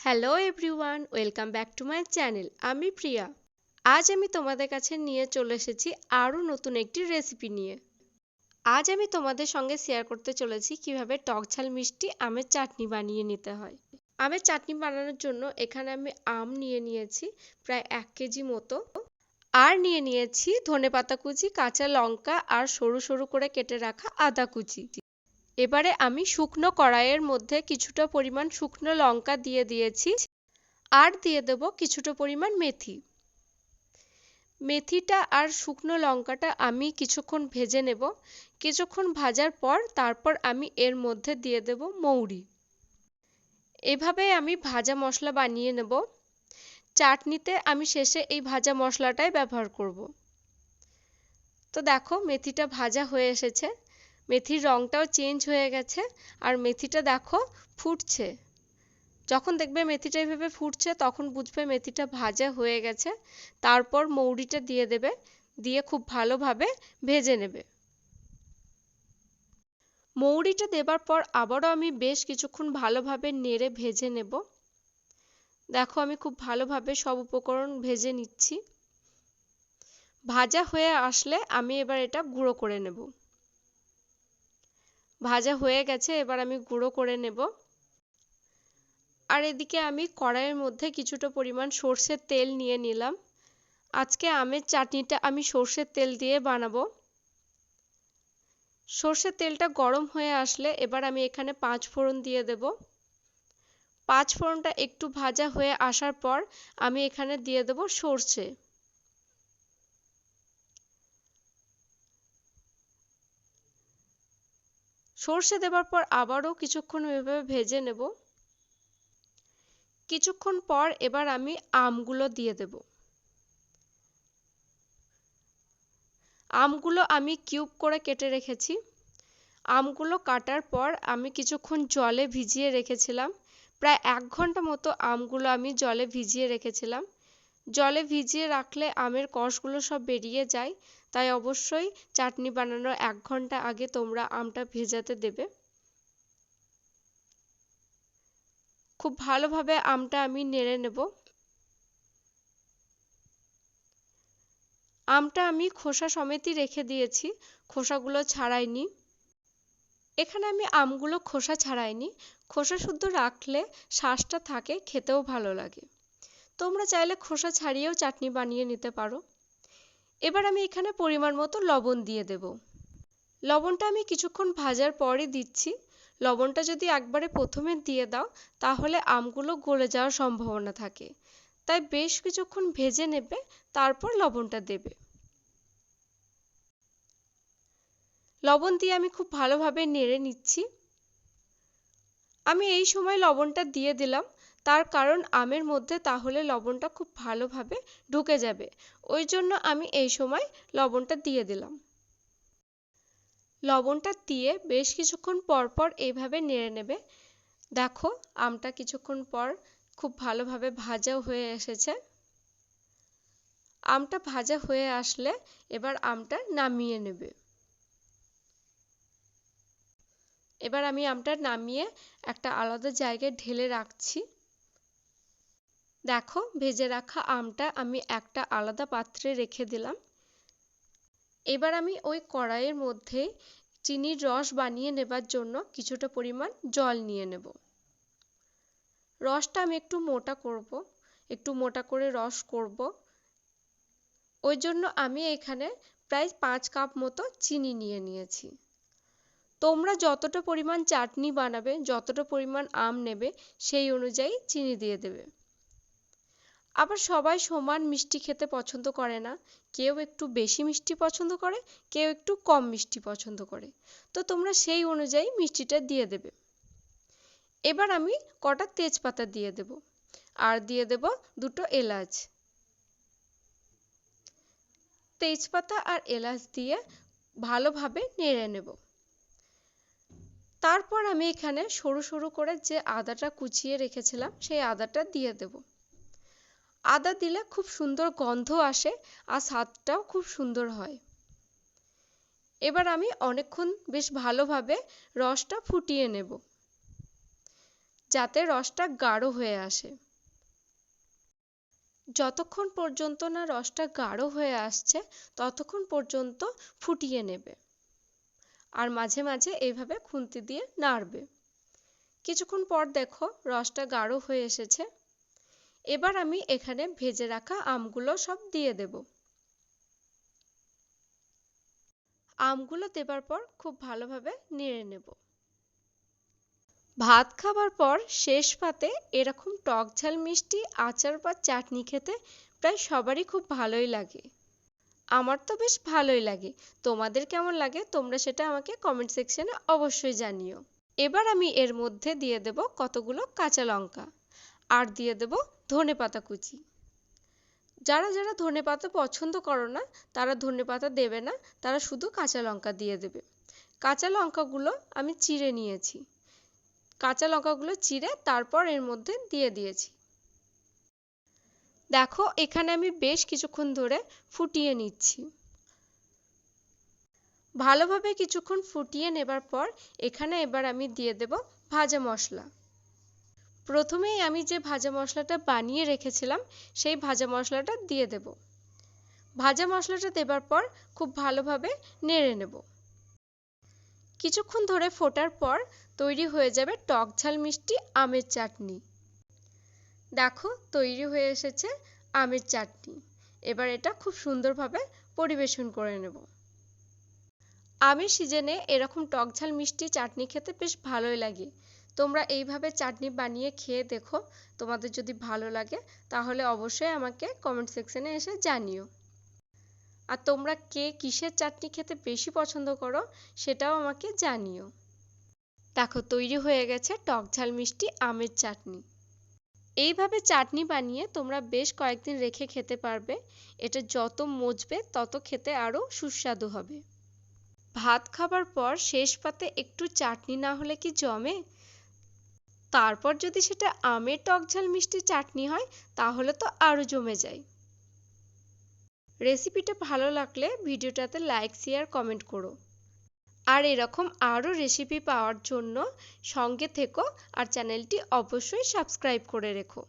Hello everyone, welcome back to my channel. আমি প্রিয়া। আজ আমি তোমাদের কাছে নিয়ে চলে এসেছি আরও নতুন একটি রেসিপি নিয়ে। আজ আমি তোমাদের সঙ্গে শেয়ার করতে চলেছি কিভাবে টকঝাল মিষ্টি আমের চাটনি বানিয়ে নিতে হয়। আমের চাটনি বানানোর জন্য এখানে আমি আম নিয়ে নিয়েছি প্রায় 1 কেজি মতো, আর নিয়ে নিয়েছি ধনেপাতা কুচি, কাঁচা লঙ্কা আর সরু সরু করে কেটে রাখা আদা কুচি। এবারে আমি শুকনো কড়াইয়ের মধ্যে কিছুটা পরিমাণ শুকনো লঙ্কা দিয়ে দিয়েছি, আর দিয়ে দেব কিছুটা পরিমাণ মেথি। মেথিটা আর শুকনো লঙ্কাটা আমি কিছুক্ষণ ভেজে নেব। কিছুক্ষণ ভাজার পর তারপর আমি এর মধ্যে দিয়ে দেব মৌরি। এভাবে আমি ভাজা মশলা বানিয়ে নেব। চাটনিতে আমি শেষে এই ভাজা মশলাটাই ব্যবহার করব। তো দেখো মেথিটা ভাজা হয়ে এসেছে, মেথির রঙটাও চেঞ্জ হয়ে গেছে, আর মেথিটা দেখো ফুটছে। যখন দেখবে মেথিটা এইভাবে ফুটছে তখন বুঝবে মেথিটা ভাজা হয়ে গেছে। তারপর মৌরিটা দিয়ে দেবে, দিয়ে খুব ভালোভাবে ভেজে নেবে। মৌরিটা দেবার পর আবারও আমি বেশ কিছুক্ষণ ভালোভাবে নেড়ে ভেজে নেব। দেখো আমি খুব ভালোভাবে সব উপকরণ ভেজে নিচ্ছি। ভাজা হয়ে আসলে আমি এবার এটা গুঁড়ো করে নেব। ভাজা হয়ে গেছে, এবার আমি গুঁড়ো করে নেব। আর এদিকে আমি কড়াইয়ের মধ্যে কিছুটা পরিমাণ সর্ষের তেল নিয়ে নিলাম। আজকে আমের চাটনিটা আমি সর্ষের তেল দিয়ে বানাবো। সর্ষের তেলটা গরম হয়ে আসলে এবার আমি এখানে 5 ফোড়ন দিয়ে দেব। 5 ফোড়নটা একটু ভাজা হয়ে আসার পর আমি এখানে দিয়ে দেব সর্ষে। সর্ষে দেওয়ার পর আবারও কিছুক্ষণ এভাবে ভেজে নেব। কিছুক্ষণ পর এবার আমি আমগুলো দিয়ে দেব। আমগুলো আমি কিউব করে কেটে রেখেছি। আমগুলো কাটার পর আমি কিছুক্ষণ জলে ভিজিয়ে রেখেছিলাম। প্রায় 1 ঘন্টা মতো আমগুলো আমি জলে ভিজিয়ে রেখেছিলাম। জলে ভিজিয়ে রাখলে আমের কষগুলো সব বেরিয়ে যায়, তাই অবশ্যই চাটনি বানানোর 1 ঘন্টা আগে তোমরা আমটা ভেজাতে দেবে। খুব ভালোভাবে আমটা আমি নেড়ে নেব। আমটা আমি খোসা সমেতই রেখে দিয়েছি, খোসাগুলো ছাড়াইনি। এখানে আমি আমগুলো খোসা ছাড়াইনি, খোসা শুদ্ধ রাখলে শাঁসটা থাকে, খেতেও ভালো লাগে। তোমরা চাইলে খোসা ছাড়িয়েও চাটনি বানিয়ে নিতে পারো। এবার আমি এখানে পরিমাণ মতো লবণ দিয়ে দেব। লবণটা আমি কিছুক্ষণ ভাজার পরই দিচ্ছি। লবণটা যদি একবারে প্রথমে দিয়ে দাও তাহলে আমগুলো গলে যাওয়ার সম্ভাবনা থাকে, তাই বেশ কিছুক্ষণ ভেজে নেবে, তারপর লবণটা দেবে। লবণ দিয়ে আমি খুব ভালোভাবে নেড়ে নিচ্ছি। আমি এই সময় লবণটা দিয়ে দিলাম, তার কারণ আমের মধ্যে তাহলে লবণটা খুব ভালোভাবে ঢুকে যাবে, ওই জন্য আমি এই সময় লবণটা দিয়ে দিলাম। লবণটা দিয়ে বেশ কিছুক্ষণ পর পর এইভাবে নেড়ে নেবে। দেখো আমটা কিছুক্ষণ পর খুব ভালোভাবে ভাজাও হয়ে এসেছে। আমটা ভাজা হয়ে আসলে এবার আমটা নামিয়ে নেবে। এবার আমি আমটা নামিয়ে একটা আলাদা জায়গায় ঢেলে রাখছি। দেখো ভেজে রাখা আমটা আমি একটা আলাদা পাত্রে রেখে দিলাম। এবার আমি ওই কড়াইয়ের মধ্যে চিনির রস বানিয়ে নেবার জন্য কিছুটা পরিমাণ জল নিয়ে নেব। রসটা আমি একটু মোটা করব, একটু মোটা করে রস করব। ওই জন্য আমি এখানে প্রায় 5 কাপ মতো চিনি নিয়ে নিয়েছি। তোমরা যতটা পরিমাণ চাটনি বানাবে, যতটা পরিমাণ আম নেবে, সেই অনুযায়ী চিনি দিয়ে দেবে। আবার সবাই সমান মিষ্টি খেতে পছন্দ করে না, কেউ একটু বেশি মিষ্টি পছন্দ করে, কেউ একটু কম মিষ্টি পছন্দ করে, তো তোমরা সেই অনুযায়ী মিষ্টিটা দিয়ে দেবে। এবার আমি কটা তেজপাতা দিয়ে দেব, আর দিয়ে দেব 2টো এলাচ। তেজপাতা আর এলাচ দিয়ে ভালোভাবে নেড়ে নেব। তারপর আমি এখানে সরু সরু করে যে আদাটা কুচিয়ে রেখেছিলাম সেই আদাটা দিয়ে দেব। আদা দিলে খুব সুন্দর গন্ধ আসে আর স্বাদটাও খুব সুন্দর হয়। এবার আমি অনেকক্ষণ বেশ ভালোভাবে রসটা ফুটিয়ে নেব। যাতে রসটা গাঢ় হয়ে আসে। যতক্ষণ পর্যন্ত না রসটা গাঢ় হয়ে আসছে ততক্ষণ পর্যন্ত ফুটিয়ে নেবে আর মাঝে মাঝে এইভাবে খুন্তি দিয়ে নাড়বে। কিছুক্ষণ পর দেখো রসটা গাঢ় হয়ে এসেছে। এবার আমি এখানে ভেজে রাখা আমগুলো সব দিয়ে দেব। আমগুলো দেবার পর খুব ভালোভাবে নেড়ে নেব। ভাত খাবার পর শেষ পাতে এরকম টক ঝাল মিষ্টি আচার বা চাটনি খেতে প্রায় সবারই খুব ভালোই লাগে। আমার তো বেশ ভালোই লাগে। তোমাদের কেমন লাগে তোমরা সেটা আমাকে কমেন্ট সেকশনে অবশ্যই জানিও। এবার আমি এর মধ্যে দিয়ে দেব কতগুলো কাঁচা লঙ্কা আর দিয়ে দেব ধনেপাতা কুচি। যারা যারা ধনেপাতা পছন্দ করো না তারা ধনেপাতা দেবে না, তারা শুধু কাঁচা লঙ্কা দিয়ে দেবে। কাঁচা লঙ্কাগুলো আমি চিড়ে নিয়েছি। কাঁচা লঙ্কাগুলো চিড়ে তারপর এর মধ্যে দিয়ে দিয়েছি। দেখো এখানে আমি বেশ কিছুক্ষণ ধরে ফুটিয়ে নিচ্ছি। ভালোভাবে কিছুক্ষণ ফুটিয়ে নেবার পর এখানে এবার আমি দিয়ে দেব ভাজা মশলা। প্রথমেই আমি যে ভাজা মশলাটা বানিয়ে রেখেছিলাম সেই ভাজা মশলাটা দিয়ে দেব। ভাজা মশলাটা দেবার পর খুব ভালোভাবে নেড়ে নেব। কিছুক্ষণ ধরে ফোটার পর তৈরি হয়ে যাবে টক ঝাল মিষ্টি আমের চাটনি। দেখো তৈরি হয়ে এসেছে আমের চাটনি। এবার এটা খুব সুন্দরভাবে পরিবেশন করে নেব। আমের সিজনে এরকম টক ঝাল মিষ্টি চাটনি খেতে বেশ ভালোই লাগে। তোমরা এইভাবে চাটনি বানিয়ে খেয়ে দেখো, তোমাদের যদি ভালো লাগে তাহলে অবশ্যই আমাকে কমেন্ট সেকশনে এসে জানিও। আর তোমরা কে কিসের চাটনি খেতে বেশি পছন্দ করো সেটাও আমাকে জানিও। দেখো তৈরি হয়ে গেছে টক ঝাল মিষ্টি আমের চাটনি। এইভাবে চাটনি বানিয়ে তোমরা বেশ কয়েকদিন রেখে খেতে পারবে। এটা যত মজবে তত খেতে আরো সুস্বাদু হবে। ভাত খাবার পর শেষ পাতে একটু চাটনি না হলে কি জমে? তারপর যদি সেটা আমের টক ঝাল মিষ্টি চাটনি হয় তাহলে তো আরো জমে যায়। রেসিপিটা ভালো লাগলে ভিডিওটাতে লাইক শেয়ার কমেন্ট করো। আর এরকম আরো রেসিপি পাওয়ার জন্য সঙ্গে থেকো আর চ্যানেলটি অবশ্যই সাবস্ক্রাইব করে রেখো।